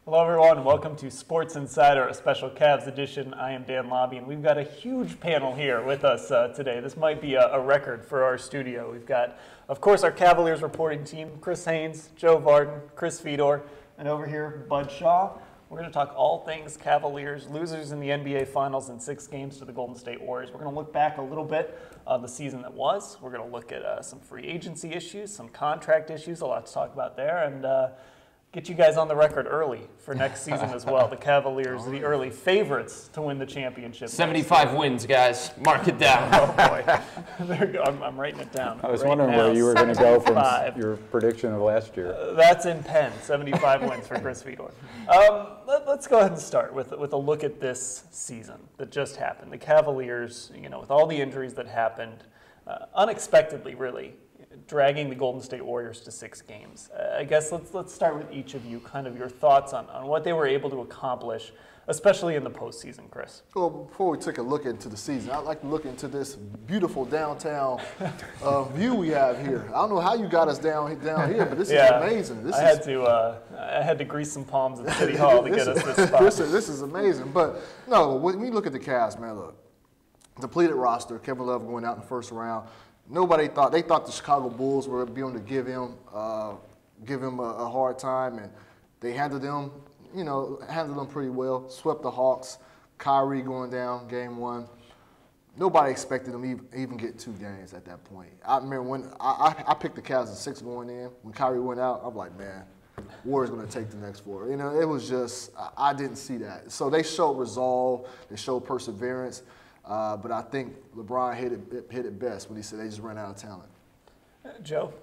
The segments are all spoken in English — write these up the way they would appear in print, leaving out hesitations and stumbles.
Hello everyone, welcome to Sports Insider, a special Cavs edition. I am Dan Labbe, and we've got a huge panel here with us today. This might be a record for our studio. We've got, of course, our Cavaliers reporting team, Chris Haynes, Joe Vardon, Chris Fedor, and over here, Bud Shaw. We're going to talk all things Cavaliers, losers in the NBA Finals in 6 games to the Golden State Warriors. We're going to look back a little bit on the season that was. We're going to look at some free agency issues, some contract issues, a lot to talk about there, and get you guys on the record early for next season as well. The Cavaliers, the early favorites to win the championship. 75 wins, guys. Mark it down. Oh, boy. There you go. I'm writing it down. I was right wondering now, where you were going to go from 75. your prediction of last year. That's in pen, 75 wins for Chris Fedor. Let's go ahead and start with a look at this season that just happened. The Cavaliers, with all the injuries that happened, unexpectedly, really, dragging the Golden State Warriors to 6 games. I guess let's start with each of you, kind of your thoughts on what they were able to accomplish, especially in the postseason, Chris. Well, before we take a look into the season, I'd like to look into this beautiful downtown view we have here. I don't know how you got us down here, but this is amazing. I had to grease some palms at City Hall to get us this spot. This is amazing. But no, when we look at the Cavs, man, look, depleted roster, Kevin Love going out in the first round. They thought the Chicago Bulls were going to be able to give him a hard time, and they handled them pretty well. Swept the Hawks. Kyrie going down game 1. Nobody expected them even get 2 games at that point. I remember when I picked the Cavs at 6 going in. When Kyrie went out, I'm like, man, Warriors going to take the next 4. It was just I didn't see that. So they showed resolve. They showed perseverance. But I think LeBron hit it best when he said they just ran out of talent. Joe?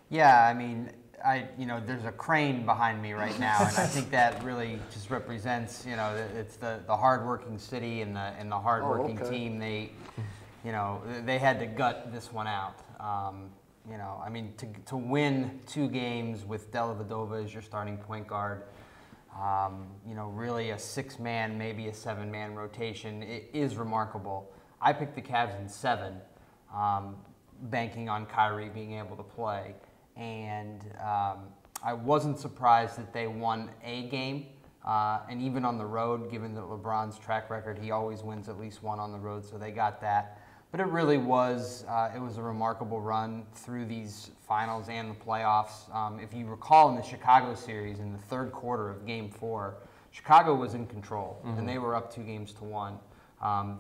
Yeah, I mean, there's a crane behind me right now, and I think that really just represents, it's the hardworking city and the hardworking team. They had to gut this one out. I mean, to win 2 games with Dellavedova as your starting point guard. Really a 6-man, maybe a 7-man rotation. It is remarkable. I picked the Cavs in 7, banking on Kyrie being able to play. And I wasn't surprised that they won a game. And even on the road, given that LeBron's track record, he always wins at least 1 on the road, so they got that. But it really was, a remarkable run through these finals and the playoffs. If you recall in the Chicago series, in the 3rd quarter of Game 4, Chicago was in control, and they were up 2 games to 1.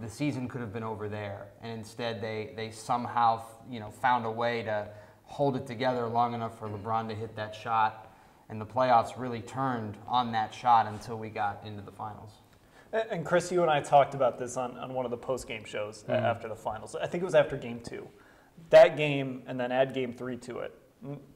The season could have been over there, and instead they somehow, found a way to hold it together long enough for LeBron to hit that shot, and the playoffs really turned on that shot until we got into the finals. And Chris, you and I talked about this on one of the post-game shows after the finals. I think it was after Game 2. That game, and then add Game 3 to it.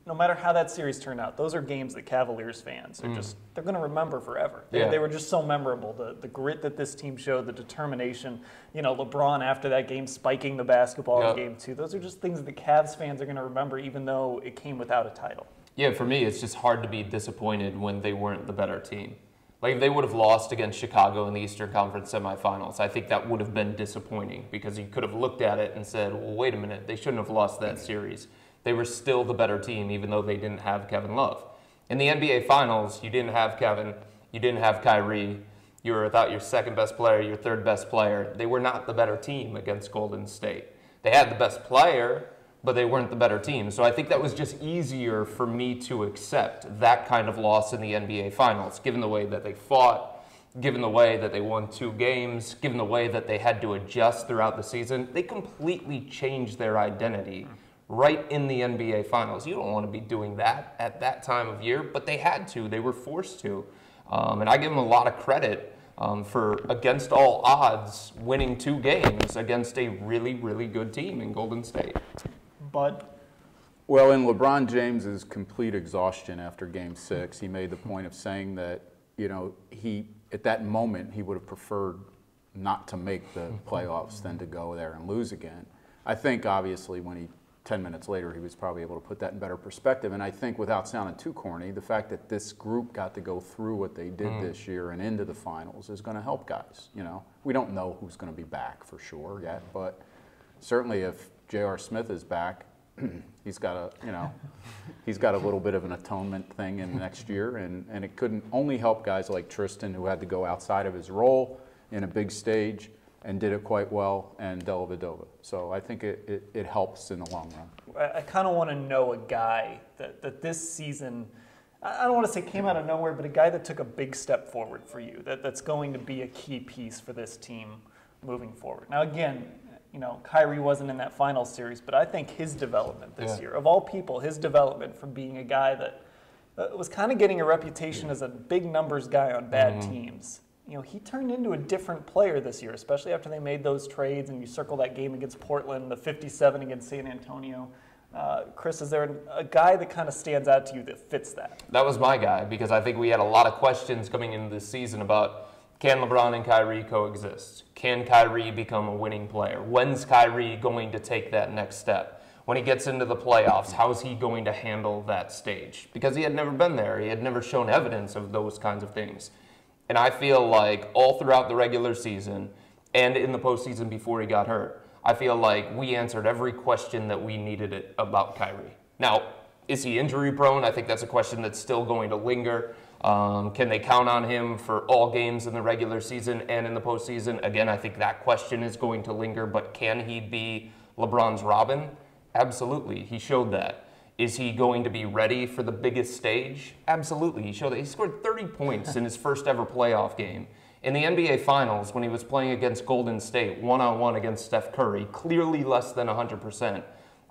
No matter how that series turned out, those are games that Cavaliers fans are they're going to remember forever. They were just so memorable. The grit that this team showed, the determination. LeBron after that game spiking the basketball in Game 2. Those are just things that the Cavs fans are going to remember, even though it came without a title. Yeah, for me, it's just hard to be disappointed when they weren't the better team. Like, if they would have lost against Chicago in the Eastern Conference semifinals, I think that would have been disappointing because you could have looked at it and said, well, wait a minute, they shouldn't have lost that series. They were still the better team, even though they didn't have Kevin Love. In the NBA Finals, you didn't have Kevin, you didn't have Kyrie, you were without your 2nd best player, your 3rd best player. They were not the better team against Golden State. They had the best player, but they weren't the better team. So I think that was just easier for me to accept that kind of loss in the NBA Finals, given the way that they fought, given the way that they won 2 games, given the way that they had to adjust throughout the season. They completely changed their identity right in the NBA Finals. You don't want to be doing that at that time of year, but they had to. They were forced to. And I give them a lot of credit for, against all odds, winning 2 games against a really, really good team in Golden State. Bud? Well, in LeBron James's complete exhaustion after Game 6, he made the point of saying that, at that moment, he would have preferred not to make the playoffs than to go there and lose again. I think, obviously, 10 minutes later, he was probably able to put that in better perspective. And I think, without sounding too corny, the fact that this group got to go through what they did this year and into the finals is going to help guys. We don't know who's going to be back for sure yet, but certainly if J.R. Smith is back, he's got a little bit of an atonement thing in next year, and it couldn't only help guys like Tristan, who had to go outside of his role in a big stage and did it quite well, and Dellavedova. So I think it helps in the long run. I kind of want to know a guy that this season, I don't want to say came out of nowhere, but a guy that took a big step forward for you, that's going to be a key piece for this team moving forward. Now again, Kyrie wasn't in that final series, but I think his development this year, of all people, his development from being a guy that was kind of getting a reputation as a big numbers guy on bad teams, he turned into a different player this year, especially after they made those trades, and you circle that game against Portland, the 57 against San Antonio. Chris, is there a guy that kind of stands out to you that fits that? That was my guy, because I think we had a lot of questions coming into this season about, can LeBron and Kyrie coexist? Can Kyrie become a winning player? When's Kyrie going to take that next step? When he gets into the playoffs, how is he going to handle that stage? Because he had never been there. He had never shown evidence of those kinds of things. And I feel like all throughout the regular season and in the postseason before he got hurt, I feel like we answered every question that we needed about Kyrie. Now, is he injury prone? I think that's a question that's still going to linger. Can they count on him for all games in the regular season and in the postseason? Again, I think that question is going to linger, but can he be LeBron's Robin? Absolutely. He showed that. Is he going to be ready for the biggest stage? Absolutely. He showed that. He scored 30 points in his first ever playoff game. In the NBA Finals, when he was playing against Golden State, one-on-one against Steph Curry, clearly less than 100%,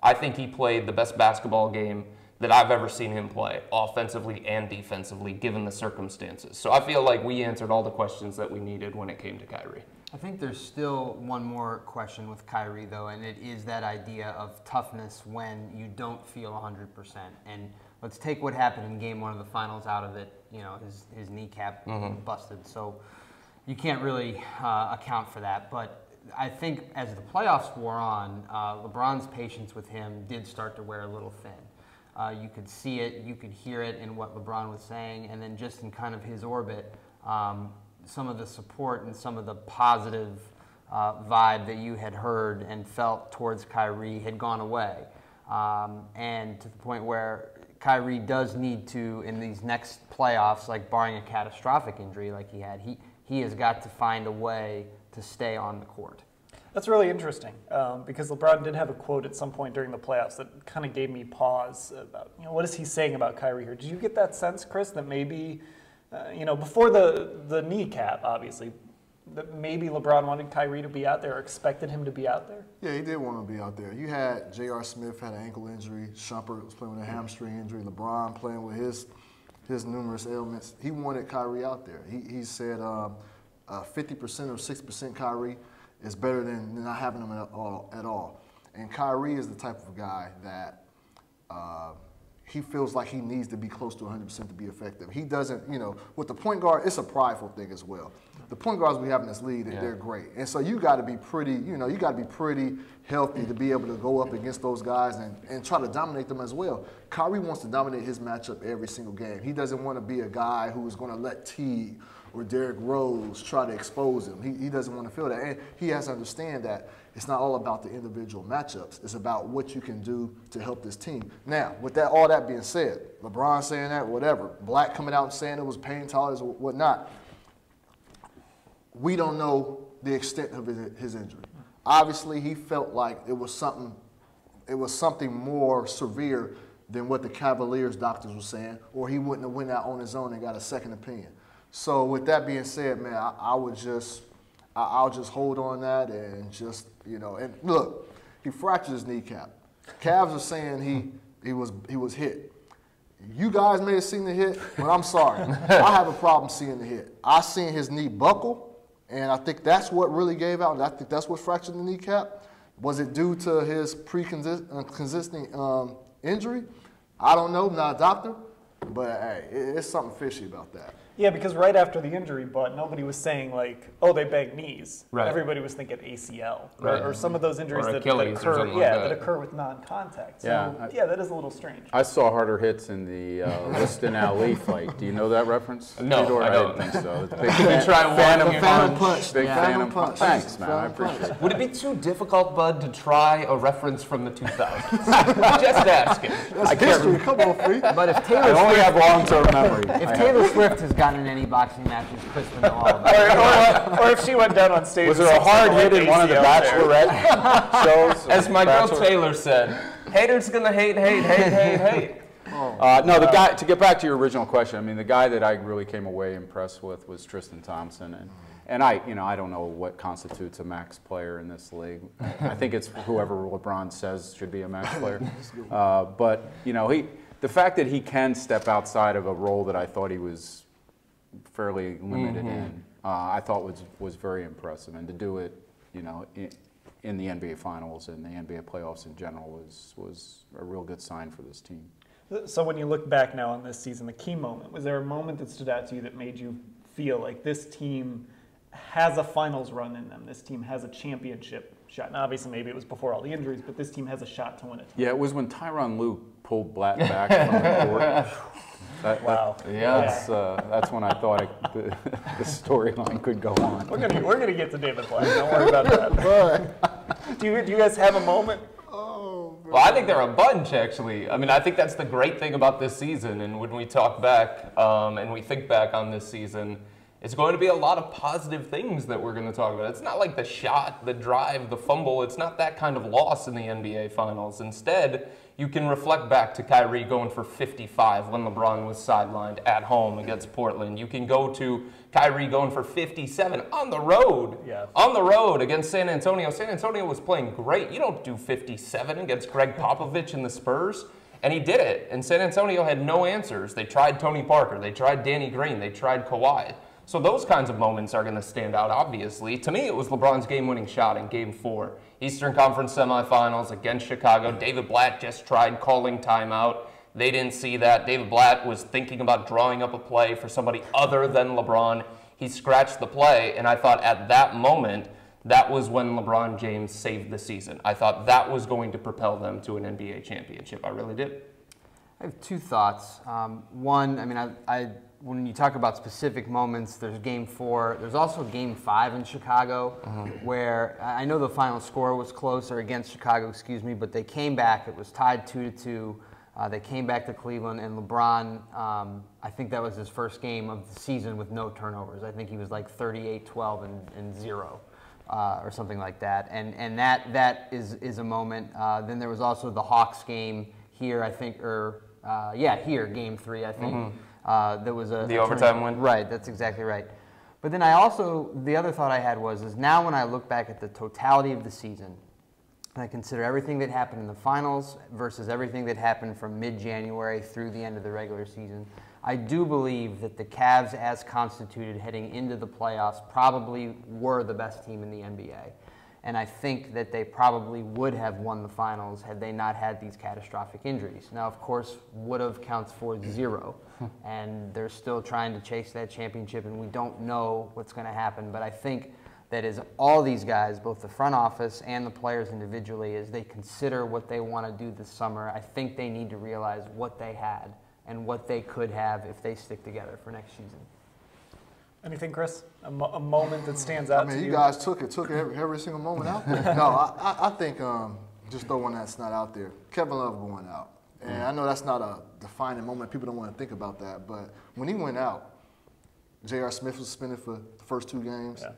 I think he played the best basketball game that I've ever seen him play, offensively and defensively, given the circumstances. So I feel like we answered all the questions that we needed when it came to Kyrie. I think there's still one more question with Kyrie, though, and it is that idea of toughness when you don't feel 100%. And let's take what happened in Game 1 of the Finals out of it. His kneecap busted, so you can't really account for that. But I think as the playoffs wore on, LeBron's patience with him did start to wear a little thin. You could see it, you could hear it in what LeBron was saying, and then just in kind of his orbit, some of the support and some of the positive vibe that you had heard and felt towards Kyrie had gone away. And to the point where Kyrie does need to, in these next playoffs, like barring a catastrophic injury like he had, he has got to find a way to stay on the court. That's really interesting because LeBron did have a quote at some point during the playoffs that kind of gave me pause about, what is he saying about Kyrie here? Did you get that sense, Chris, that maybe, before the kneecap, obviously, that maybe LeBron wanted Kyrie to be out there or expected him to be out there? Yeah, he did want to be out there. You had J.R. Smith had an ankle injury. Shumpert was playing with a hamstring injury. LeBron playing with his numerous ailments. He wanted Kyrie out there. He said 50% or 60% Kyrie is better than not having him at all. And Kyrie is the type of guy that he feels like he needs to be close to 100% to be effective. He doesn't, with the point guard, it's a prideful thing as well. The point guards we have in this league, they're great. And so you got to be pretty, you got to be pretty healthy to be able to go up against those guys and try to dominate them as well. Kyrie wants to dominate his matchup every single game. He doesn't want to be a guy who is going to let Teague or Derrick Rose try to expose him. He doesn't want to feel that. And he has to understand that it's not all about the individual matchups. It's about what you can do to help this team. Now, with all that being said, LeBron saying that, whatever, Black coming out and saying it was pain tolerance or whatnot, we don't know the extent of his injury. Obviously, he felt like it was something more severe than what the Cavaliers doctors were saying, or he wouldn't have went out on his own and got a second opinion. So with that being said, man, I'll just hold on that and just, and look, he fractured his kneecap. Cavs are saying he was hit. You guys may have seen the hit, but I'm sorry. I have a problem seeing the hit. I seen his knee buckle, and I think that's what really gave out. I think that's what fractured the kneecap. Was it due to his pre-existing injury? I don't know. I'm not a doctor. But, hey, it's something fishy about that. Yeah, because right after the injury, but nobody was saying like, oh, they banged knees. Right. Everybody was thinking ACL Right. or some of those injuries Or that Achilles or occur, something like that. that occur with non-contact. So Yeah, that is a little strange. I saw harder hits in the Liston Ali fight. Do you know that reference? No, Fedor? I don't. didn't think so. Can we try one Phantom here? punch. Big Phantom Phantom punch. Thanks, man. I Phantom punch. appreciate it. Would it be too difficult, Bud, to try a reference from the 2000s? Just asking. That's history. Come on, Free. But if I Taylor only Swift, have long-term memory. if Taylor Swift has gotten in any boxing matches, Chris would know all about it. Or if she went down on stage. Was with there a hard something hit like in one of the ACL there. Bachelorette shows? As my girl Bachelor- Taylor said, haters gonna hate. No, the guy. To get back to your original question, I mean, the guy that I really came away impressed with was Tristan Thompson, and I don't know what constitutes a max player in this league. I think it's whoever LeBron says should be a max player. But the fact that he can step outside of a role that I thought he was fairly limited in, I thought was very impressive, and to do it, in the NBA Finals and the NBA playoffs in general was a real good sign for this team. So when you look back now on this season, the key moment, was there a moment that stood out to you that made you feel like this team has a finals run in them? This team has a championship shot. Now, obviously, maybe it was before all the injuries, but this team has a shot to win it. Yeah, it was when Tyronn Lue pulled Blatt back from the court. Wow. That's when I thought the storyline could go on. We're gonna get to David Blatt. Don't worry about that. Do you guys have a moment? Well, I think there are a bunch, actually. I mean, I think that's the great thing about this season. And when we talk back and we think back on this season, it's going to be a lot of positive things that we're going to talk about. It's not like the shot, the drive, the fumble. It's not that kind of loss in the NBA Finals. Instead, you can reflect back to Kyrie going for 55 when LeBron was sidelined at home against Portland. You can go to Kyrie going for 57 on the road. Yeah. On the road against San Antonio. San Antonio was playing great. You don't do 57 against Greg Popovich and the Spurs. And he did it. And San Antonio had no answers. They tried Tony Parker. They tried Danny Green. They tried Kawhi. So those kinds of moments are going to stand out, obviously. To me, it was LeBron's game-winning shot in Game 4. Eastern Conference semifinals against Chicago. David Blatt just tried calling timeout. They didn't see that. David Blatt was thinking about drawing up a play for somebody other than LeBron. He scratched the play, and I thought at that moment, that was when LeBron James saved the season. I thought that was going to propel them to an NBA championship. I really did. I have two thoughts. One, I mean, when you talk about specific moments, there's Game 4. There's also Game 5 in Chicago, where I know the final score was close, or against Chicago, excuse me, but they came back. It was tied 2-2. They came back to Cleveland, and LeBron, I think that was his first game of the season with no turnovers. I think he was like 38, 12, and 0. Or something like that, and that is a moment. Then there was also the Hawks game here, I think, here, Game 3, I think. There was the overtime win. Right, that's exactly right. But then the other thought I had is now when I look back at the totality of the season, and I consider everything that happened in the finals versus everything that happened from mid-January through the end of the regular season, I do believe that the Cavs, as constituted heading into the playoffs, probably were the best team in the NBA. And I think that they probably would have won the finals had they not had these catastrophic injuries. Now, of course, would have counts for 0. And they're still trying to chase that championship, and we don't know what's going to happen. But I think that as all these guys, both the front office and the players individually, as they consider what they want to do this summer, I think they need to realize what they had and what they could have if they stick together for next season. Anything, Chris? A moment that stands out to you? You guys took every single moment out there. No, I think just throw one that's not out there. Kevin Love going out. And I know that's not a defining moment. People don't want to think about that. But when he went out, J.R. Smith was suspended for the first 2 games. Yeah.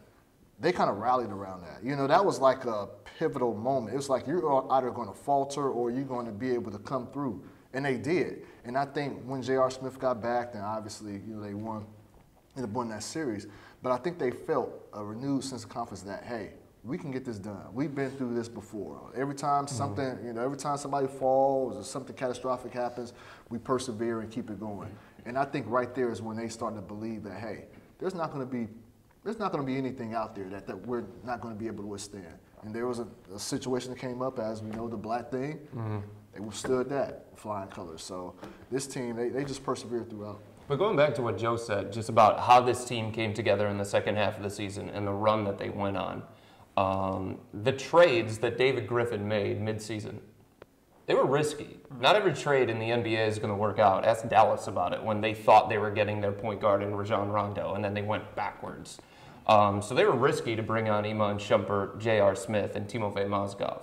They kind of rallied around that. That was like a pivotal moment. It was like you're either going to falter or you're going to be able to come through. And they did. And I think when J.R. Smith got back, then obviously they won. Ended up winning that series. But I think they felt a renewed sense of confidence that, hey, we can get this done. We've been through this before. Every time every time somebody falls or something catastrophic happens, we persevere and keep it going. And I think right there is when they start to believe that, hey, there's not going to be anything out there that we're not going to be able to withstand. And there was a situation that came up, as we know, the Blatt thing. They withstood that, flying colors. So this team, they just persevered throughout. But going back to what Joe said, just about how this team came together in the second half of the season and the run that they went on, the trades that David Griffin made midseason, they were risky. Not every trade in the NBA is going to work out. Ask Dallas about it when they thought they were getting their point guard in Rajon Rondo, and then they went backwards. So they were risky to bring on Iman Shumpert, J.R. Smith, and Timofey Mozgov.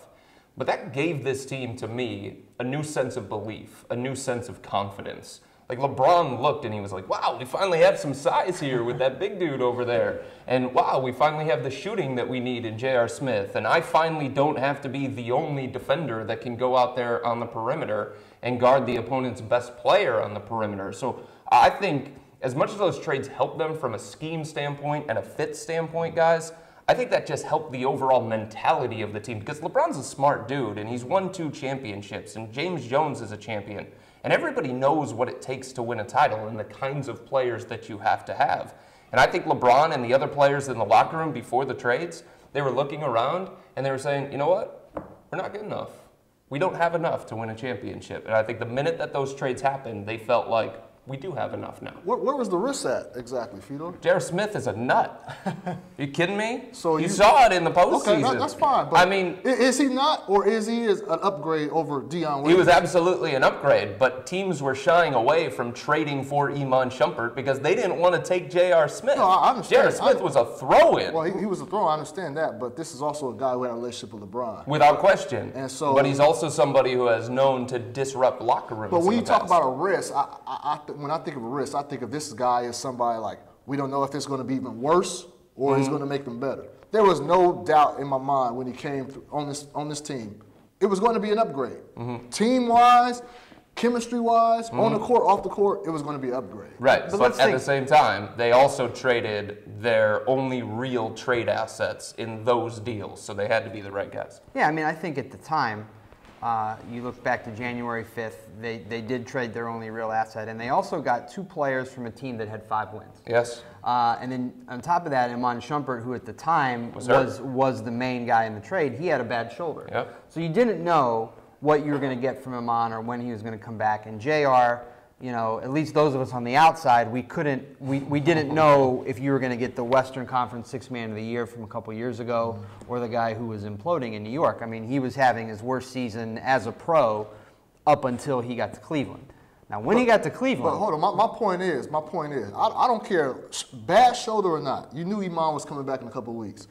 But that gave this team, to me, a new sense of belief, a new sense of confidence. Like LeBron looked and he was like, wow, we finally have some size here with that big dude over there. And wow, we finally have the shooting that we need in J.R. Smith. And I finally don't have to be the only defender that can go out there on the perimeter and guard the opponent's best player on the perimeter. So I think as much as those trades helped them from a scheme standpoint and a fit standpoint, guys, I think that just helped the overall mentality of the team because LeBron's a smart dude and he's won 2 championships and James Jones is a champion. And everybody knows what it takes to win a title and the kinds of players that you have to have. And I think LeBron and the other players in the locker room before the trades, they were looking around and they were saying, you know what? We're not good enough. We don't have enough to win a championship. And I think the minute that those trades happened, they felt like we do have enough now. Where was the risk at exactly, Fedor? J.R. Smith is a nut. You kidding me? So you saw it in the postseason. Okay, that's fine. But I mean, is he not, or is he an upgrade over Dion Waiters? He was absolutely an upgrade, but teams were shying away from trading for Iman Shumpert because they didn't want to take J.R. Smith. No, I understand. J.R. Smith was a throw-in. Well, he was a throw-in, I understand that, but this is also a guy who had a relationship with LeBron. Without question. And so, but he's also somebody who has known to disrupt locker rooms. But when you talk about a risk, when I think of a risk, I think of this guy as somebody like, we don't know if it's going to be even worse or he's going to make them better. There was no doubt in my mind when he came on this team. It was going to be an upgrade. Team-wise, chemistry-wise, on the court, off the court, it was going to be an upgrade. Right, but at the same time, they also traded their only real trade assets in those deals, so they had to be the right guys. Yeah, I mean, I think at the time, you look back to January 5th, they did trade their only real asset, and they also got 2 players from a team that had 5 wins. Yes. And then on top of that, Iman Shumpert, who at the time was the main guy in the trade, he had a bad shoulder. Yep. So you didn't know what you were going to get from Iman or when he was going to come back. And JR, you know, at least those of us on the outside, we didn't know if you were going to get the Western Conference Sixth Man of the Year from a couple years ago or the guy who was imploding in New York. I mean, he was having his worst season as a pro up until he got to Cleveland. Now, when he got to Cleveland... But hold on, my point is, I don't care, bad shoulder or not, you knew Iman was coming back in a couple of weeks.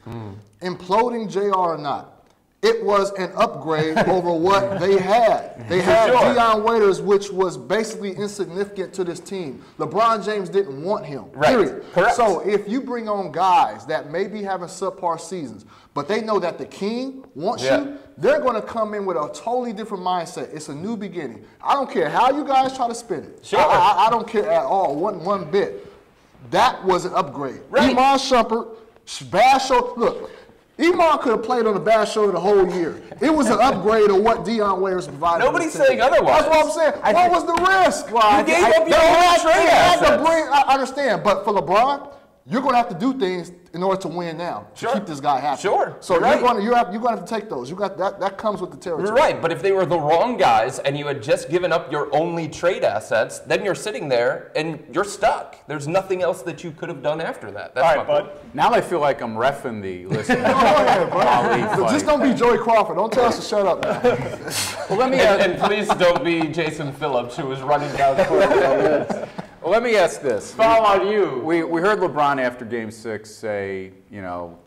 Imploding JR or not, it was an upgrade over what they had. They had Dion Waiters, which was basically insignificant to this team. LeBron James didn't want him, period. Correct. So if you bring on guys that may be having subpar seasons, but they know that the king wants you, they're going to come in with a totally different mindset. It's a new beginning. I don't care how you guys try to spin it. Sure. I don't care at all, one bit. That was an upgrade. Right. Iman Shumpert, bad show. Look, Iman could have played on the bad shoulder the whole year. It was an upgrade of what Dion Waiters provided. Nobody's saying otherwise. That's what I'm saying. What was the risk? Well, you gave up your own trade assets. I understand, but for LeBron, you're going to have to do things in order to win now to keep this guy happy. Sure. So you're going to have to take those. You got that comes with the territory. You're right, but if they were the wrong guys and you had just given up your only trade assets, then you're sitting there and you're stuck. There's nothing else that you could have done after that. That's all right, Bud. Now I feel like I'm reffing the listening. Just don't be Joey Crawford. Don't tell us to shut up now. Well, let me and please don't be Jason Phillips, who was running down the court. Well, let me ask this. Foul on you. We heard LeBron after Game 6 say, you know,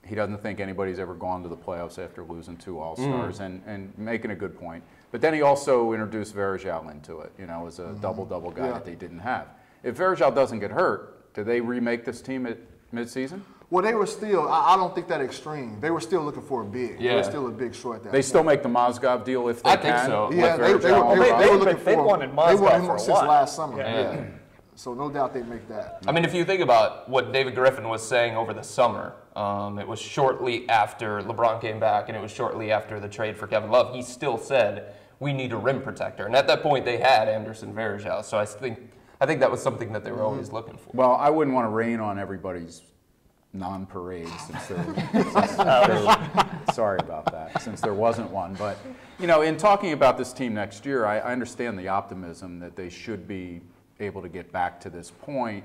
he doesn't think anybody's ever gone to the playoffs after losing 2 All-Stars, and making a good point. But then he also introduced Varejao into it, you know, as a double-double guy that they didn't have. If Varejao doesn't get hurt, do they remake this team at midseason? Well, they were still, I don't think that extreme. They were still looking for a big. They were still a big short. They still make the Mozgov deal if they can? I think so. Yeah, they were looking for they wanted Mozgov for a since while. last summer. Yeah. So no doubt they make that. I mean, if you think about what David Griffin was saying over the summer, it was shortly after LeBron came back and it was shortly after the trade for Kevin Love, he still said, we need a rim protector. And at that point, they had Anderson Varejao. So I think that was something that they were always looking for. Well, I wouldn't want to rain on everybody's non-parade since sorry about that, since there wasn't one. But, you know, in talking about this team next year, I understand the optimism that they should be able to get back to this point.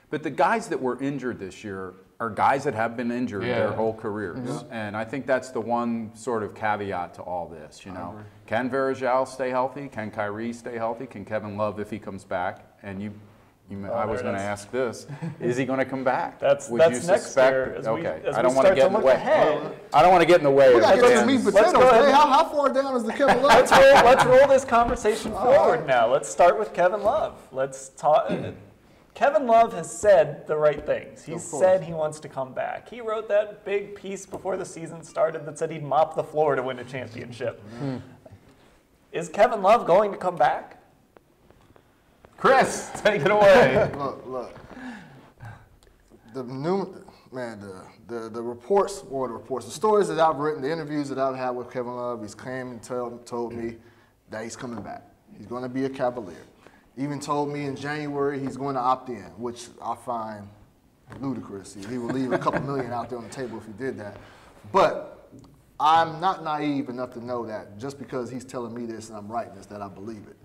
But the guys that were injured this year are guys that have been injured their whole careers. And I think that's the one sort of caveat to all this, you know. Can Varejao stay healthy? Can Kyrie stay healthy? Can Kevin Love, if he comes back? And I was going to ask this: is he going to come back? That's next year. Okay, I don't want to get in the way. I don't want to get in the way. We got to get some meat and potatoes. Hey, how far down is the Kevin Love? Let's roll this conversation forward now. Let's start with Kevin Love. Let's talk. Kevin Love has said the right things. He said he wants to come back. He wrote that big piece before the season started that said he'd mop the floor to win a championship. Is Kevin Love going to come back? Chris, take it away. Look. The reports, the stories that I've written, the interviews that I've had with Kevin Love, he's came and told me that he's coming back. He's going to be a Cavalier. Even told me in January he's going to opt in, which I find ludicrous. He would leave a couple million out there on the table if he did that. But I'm not naive enough to know that just because he's telling me this and I'm writing this, that I believe it.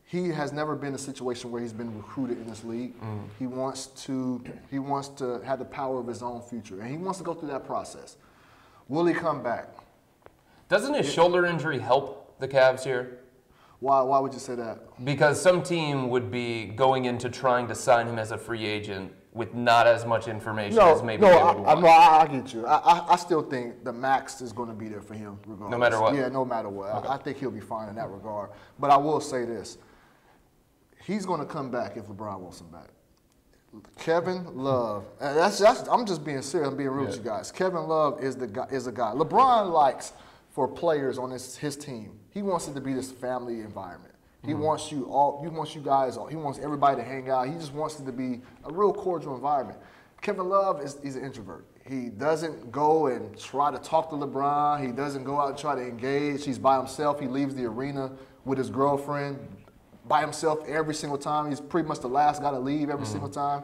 He has never been in a situation where he's been recruited in this league. He wants to have the power of his own future, and he wants to go through that process. Will he come back? Doesn't his shoulder injury help the Cavs here? Why would you say that? Because some team would be going into trying to sign him as a free agent with not as much information as maybe they would want. I get you. I still think the max is going to be there for him regardless. No matter what? Yeah, no matter what. Okay. I think he'll be fine in that regard. But I will say this. He's going to come back if LeBron wants him back. Kevin Love, and I'm just being serious. I'm being real with you guys. Kevin Love is a guy. LeBron likes for players on his team. He wants it to be this family environment. He wants you guys. He wants everybody to hang out. He just wants it to be a real cordial environment. Kevin Love he's an introvert. He doesn't go and try to talk to LeBron. He doesn't go out and try to engage. He's by himself. He leaves the arena with his girlfriend by himself every single time. He's pretty much the last guy to leave every single time.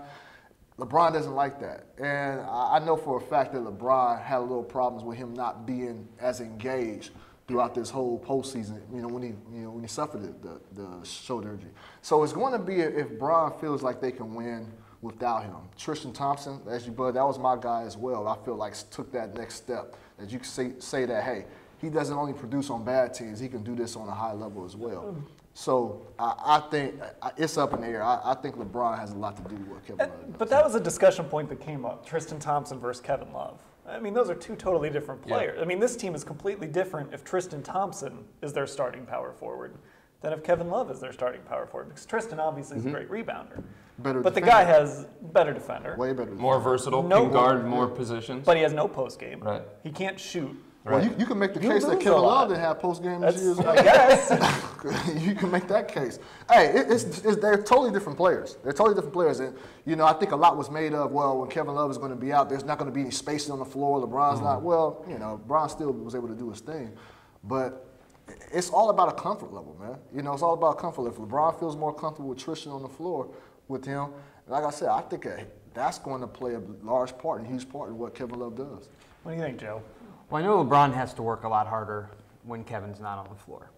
LeBron doesn't like that. And I know for a fact that LeBron had a little problems with him not being as engaged throughout this whole postseason, when he suffered the shoulder injury. So it's going to be if Bron feels like they can win without him. Tristan Thompson, as you bud, that was my guy as well. I feel like took that next step. That you can say that, hey, he doesn't only produce on bad teams, he can do this on a high level as well. So I think it's up in the air. I think LeBron has a lot to do with what Kevin Love does. But that was a discussion point that came up, Tristan Thompson versus Kevin Love. I mean, those are two totally different players. I mean, this team is completely different if Tristan Thompson is their starting power forward than if Kevin Love is their starting power forward. Because Tristan obviously is a great rebounder. But the guy has better defender. Way better. More versatile, can guard more positions. But he has no post game. Right. He can't shoot. Well, you can make the case that Kevin Love didn't have post-game this year. I guess. You can make that case. Hey, they're totally different players. They're totally different players. And, I think a lot was made of, well, when Kevin Love is going to be out, there's not going to be any spacing on the floor. LeBron's not. Well, LeBron still was able to do his thing. But it's all about a comfort level, man. It's all about comfort. If LeBron feels more comfortable with Tristan on the floor with him, like I said, I think that's going to play a large part, a huge part in what Kevin Love does. What do you think, Joe? Well, I know LeBron has to work a lot harder when Kevin's not on the floor.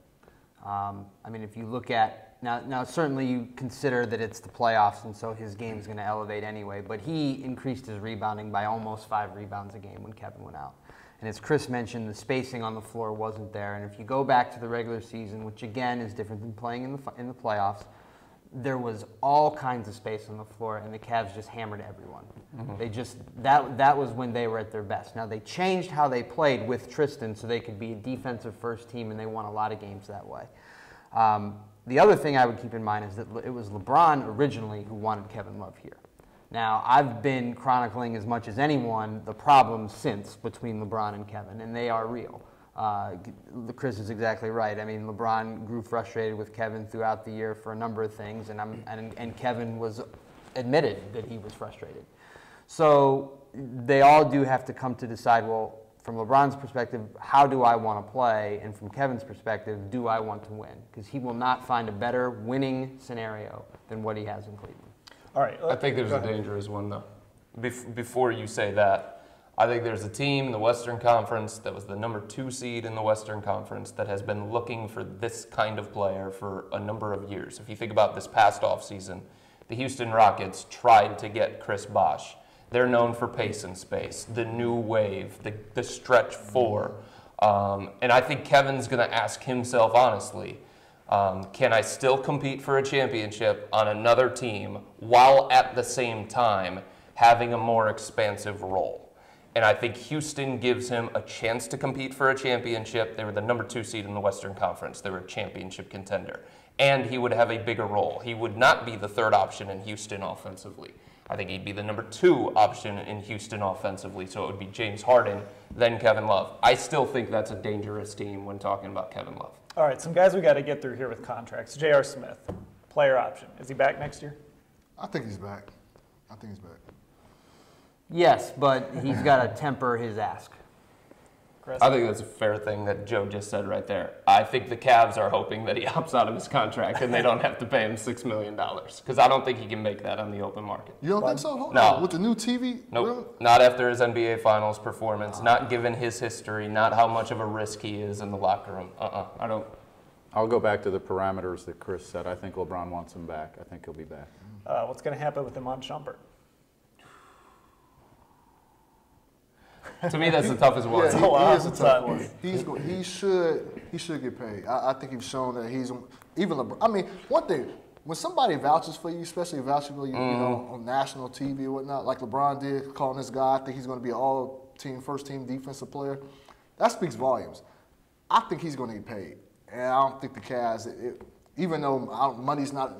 I mean, if you look at now, certainly you consider that it's the playoffs, and so his game's going to elevate anyway. But he increased his rebounding by almost 5 rebounds a game when Kevin went out. And as Chris mentioned, the spacing on the floor wasn't there. And if you go back to the regular season, which again is different than playing in the playoffs, there was all kinds of space on the floor, and the Cavs just hammered everyone. They just that was when they were at their best. Now they changed how they played with Tristan so they could be a defensive first team, and they won a lot of games that way. The other thing I would keep in mind is that it was LeBron originally who wanted Kevin Love here. Now I've been chronicling as much as anyone the problems since between LeBron and Kevin, and they are real. Chris is exactly right. I mean, LeBron grew frustrated with Kevin throughout the year for a number of things, and Kevin was admitted that he was frustrated. So they all do have to come to decide, well, from LeBron's perspective, how do I want to play? And from Kevin's perspective, do I want to win? Because he will not find a better winning scenario than what he has in Cleveland. All right. I think there's a dangerous one, though. Before you say that, I think there's a team in the Western Conference that was the number 2 seed in the Western Conference that has been looking for this kind of player for a number of years. If you think about this past offseason, the Houston Rockets tried to get Chris Bosh. They're known for pace and space, the new wave, the stretch 4. And I think Kevin's going to ask himself honestly, can I still compete for a championship on another team while at the same time having a more expansive role? And I think Houston gives him a chance to compete for a championship. They were the number 2 seed in the Western Conference. They were a championship contender. And he would have a bigger role. He would not be the 3rd option in Houston offensively. I think he'd be the number 2 option in Houston offensively. So it would be James Harden, then Kevin Love. I still think that's a dangerous team when talking about Kevin Love. All right, some guys we got to get through here with contracts. J.R. Smith, player option. Is he back next year? I think he's back. I think he's back. Yes, but he's got to temper his ask. Chris? I think that's a fair thing that Joe just said right there. I think the Cavs are hoping that he opts out of his contract and they don't have to pay him $6 million because I don't think he can make that on the open market. You don't think so? No. With the new TV? Nope. Really? Not after his NBA Finals performance, not given his history, not how much of a risk he is in the locker room. I don't. I'll go back to the parameters that Chris said. I think LeBron wants him back. I think he'll be back. What's going to happen with him on Shumpert? To me, that's the toughest one. Yeah, he is a tough one. He should get paid. I think he's shown that he's even LeBron. I mean, one thing, when somebody vouches for you, especially vouching for you, you know, on national TV or whatnot, like LeBron did, calling this guy, I think he's going to be an all-team, first-team defensive player. That speaks volumes. I think he's going to get paid, and I don't think the Cavs, even though money's not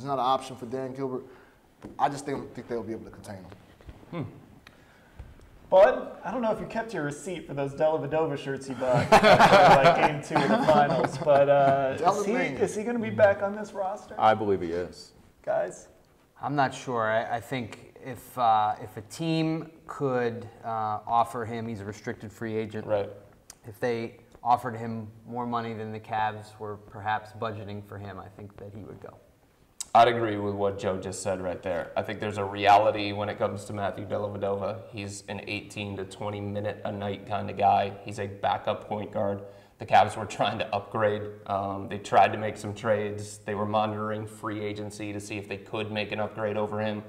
an option for Dan Gilbert, I just think they'll be able to contain him. Bud, I don't know if you kept your receipt for those Dellavedova shirts you bought like Game 2 of the finals, but is he going to be back on this roster? I believe he is. Guys? I'm not sure. I think if a team could offer him, he's a restricted free agent. Right. If they offered him more money than the Cavs were perhaps budgeting for him, I think that he would go. I'd agree with what Joe just said right there. I think there's a reality when it comes to Matthew Dellavedova. He's an 18 to 20 minute a night kind of guy. He's a backup point guard. The Cavs were trying to upgrade. They tried to make some trades. They were monitoring free agency to see if they could make an upgrade over him.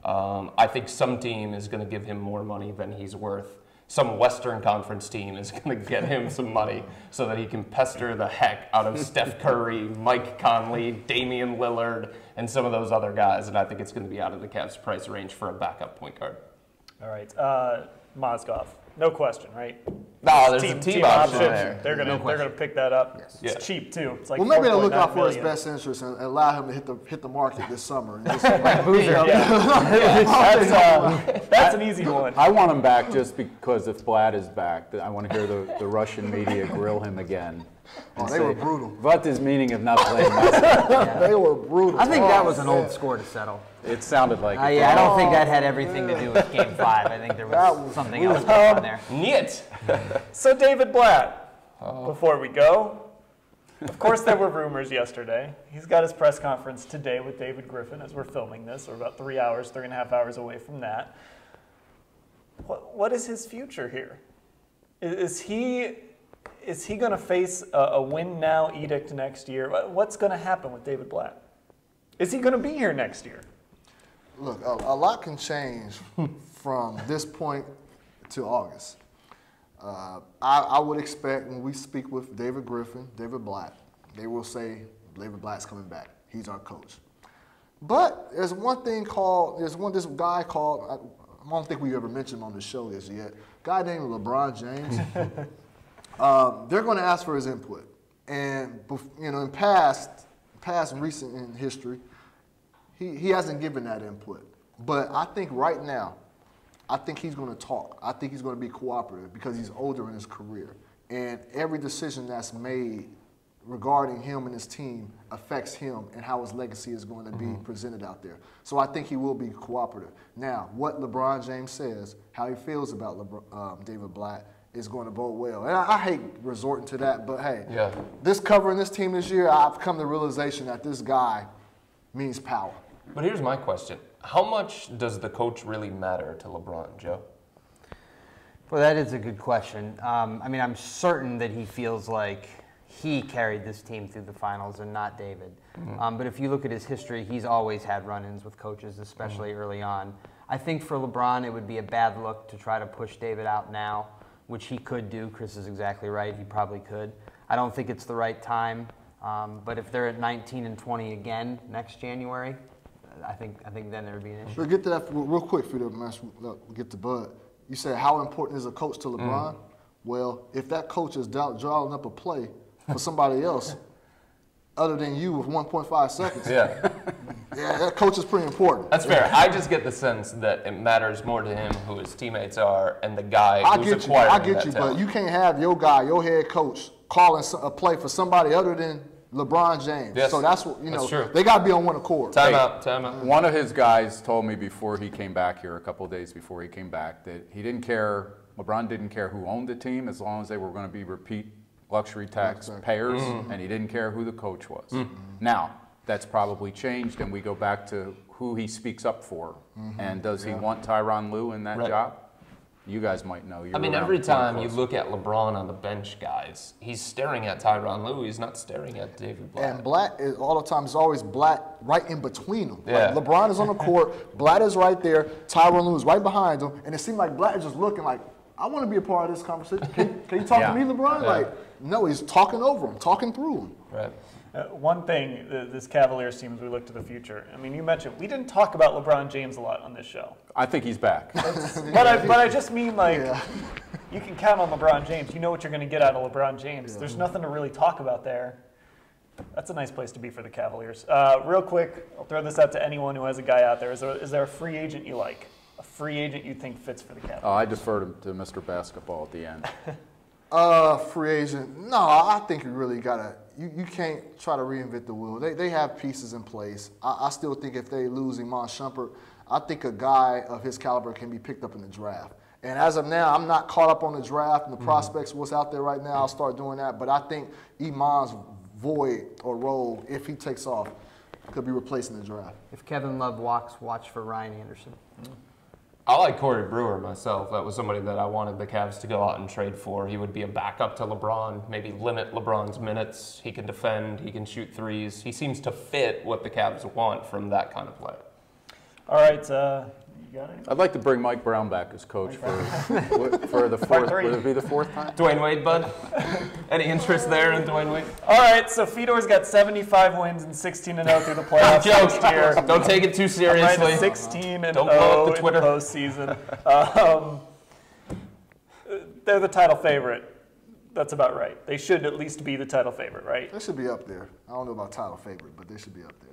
I think some team is going to give him more money than he's worth. Some Western Conference team is going to get him some money so that he can pester the heck out of Steph Curry, Mike Conley, Damian Lillard, and some of those other guys. And I think it's going to be out of the Cavs' price range for a backup point guard. All right. Mozgov. No question, right? No, there's a team option there. They're gonna pick that up. Yes. It's Yeah. cheap too. It's like Well, maybe they'll look out for $4.9 his million. best interest and allow him to hit the market this summer. And just, That's an easy one. I want him back just because if Vlad is back, I want to hear the Russian media grill him again. Oh, they were brutal. What is meaning of not playing basketball? They were brutal. I think that was an old score to settle. It sounded like it. Yeah, I don't think that had everything to do with Game 5. I think there was something else going on there. Niet. So David Blatt, before we go, of course there were rumors yesterday. He's got his press conference today with David Griffin as we're filming this. We're about 3.5 hours away from that. What is his future here? Is he going to face a win now edict next year? What's going to happen with David Blatt? Is he going to be here next year? Look, a lot can change from this point to August. I would expect when we speak with David Griffin, David Blatt, they will say David Blatt's coming back. He's our coach. But there's this guy called, I don't think we ever mentioned him on the show this yet, a guy named LeBron James. They're going to ask for his input. And in recent in history, he hasn't given that input. But I think right now, I think he's going to talk. I think he's going to be cooperative because he's older in his career. And every decision that's made regarding him and his team affects him and how his legacy is going to be presented out there. So I think he will be cooperative. Now, what LeBron James says, how he feels about David Blatt, is going to bode well. And I hate resorting to that, but hey, covering this team this year, I've come to the realization that this guy means power. But here's my question. How much does the coach really matter to LeBron, Joe? Well, that is a good question. I mean, I'm certain that he feels like he carried this team through the finals and not David. But if you look at his history, he's always had run-ins with coaches, especially early on. I think for LeBron, it would be a bad look to try to push David out now, which he could do. Chris is exactly right. He probably could. I don't think it's the right time. But if they're at 19 and 20 again next January, I think then there would be an issue. But get to that real quick, Fedor, get to Bud. You said how important is a coach to LeBron? Well, if that coach is drawing up a play for somebody else other than you with 1.5 seconds, yeah, that coach is pretty important. That's fair. I just get the sense that it matters more to him who his teammates are and the guy who's acquiring I get you, but you can't have your guy, your head coach, calling a play for somebody other than LeBron James. Yes, so that's what, that's true. They got to be on one accord. Time out. One of his guys told me before he came back here, a couple of days before he came back, that he didn't care, LeBron didn't care who owned the team as long as they were going to be repeat luxury tax payers, and he didn't care who the coach was. Now, that's probably changed, and we go back to who he speaks up for. And does he want Tyronn Lue in that job? You guys might know. I mean, every time you look at LeBron on the bench, guys, he's staring at Tyronn Lue. He's not staring at David Blatt. And Blatt, all the time, is always Blatt right in between them. Yeah. Like LeBron is on the court, Blatt is right there, Tyronn Lue is right behind him, and it seemed like Blatt is just looking like, I want to be a part of this conversation. Can you talk to me, LeBron? Like, no, he's talking over him, talking through him. Right. One thing, this Cavaliers team, as we look to the future, I mean, you mentioned, we didn't talk about LeBron James a lot on this show. I think he's back. But I just mean, like, you can count on LeBron James. You know what you're going to get out of LeBron James. There's nothing to really talk about there. That's a nice place to be for the Cavaliers. Real quick, I'll throw this out to anyone who has a guy out there. Is there a free agent you like? A free agent you think fits for the Cavaliers? I deferred to Mr. Basketball at the end. Free agent. No, I think you really got to. You can't try to reinvent the wheel. They have pieces in place. I still think if they lose Iman Shumpert, I think a guy of his caliber can be picked up in the draft. And as of now, I'm not caught up on the draft and the prospects, what's out there right now. I'll start doing that. But I think Iman's void or role, if he takes off, could be replaced in the draft. If Kevin Love walks, watch for Ryan Anderson. I like Corey Brewer myself. That was somebody that I wanted the Cavs to go out and trade for. He would be a backup to LeBron, maybe limit LeBron's minutes. He can defend, he can shoot threes. He seems to fit what the Cavs want from that kind of play. All right, you got it? I'd like to bring Mike Brown back as coach for the fourth. Would it be the fourth time? Dwayne Wade, Bud? Any interest there in Dwayne Wade? All right, so Fedor's got 75 wins and 16-0 through the playoffs next year. Don't take it too seriously. Right, 16-0 Don't blow up the Twitter. in the postseason. They're the title favorite. That's about right. They should at least be the title favorite, right? They should be up there. I don't know about title favorite, but they should be up there.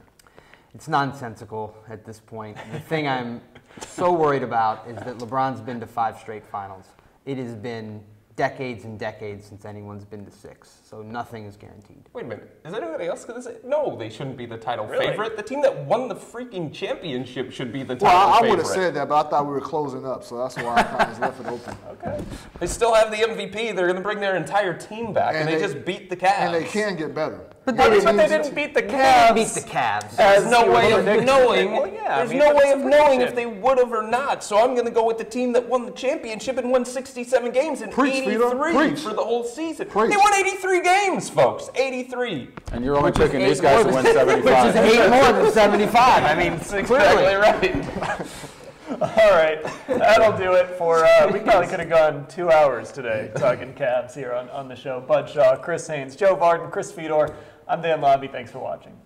It's nonsensical at this point. The thing I'm so worried about is that LeBron's been to 5 straight finals. It has been decades and decades since anyone's been to 6, so nothing is guaranteed. Wait a minute. Is anybody else going to say, no, they shouldn't be the title favorite? The team that won the freaking championship should be the title favorite. Well, I would have said that, but I thought we were closing up, so that's why I kind of left it open. Okay. They still have the MVP. They're going to bring their entire team back, and they just beat the Cavs. And they can get better. But they didn't beat the Cavs. They beat the Cavs. There's no way of knowing. Well, yeah, there's no way of knowing if they would have or not. So I'm going to go with the team that won the championship and won 67 games and 83 for the whole season. They won 83 games, folks. 83. And you're only picking these guys to win 75. Which is 8 more than 75. I mean, That's clearly. exactly right. All right, that'll do it for, we probably could have gone 2 hours today talking Cavs here on the show. Bud Shaw, Chris Haynes, Joe Vardon, Chris Fedor. I'm Dan Labbe. Thanks for watching.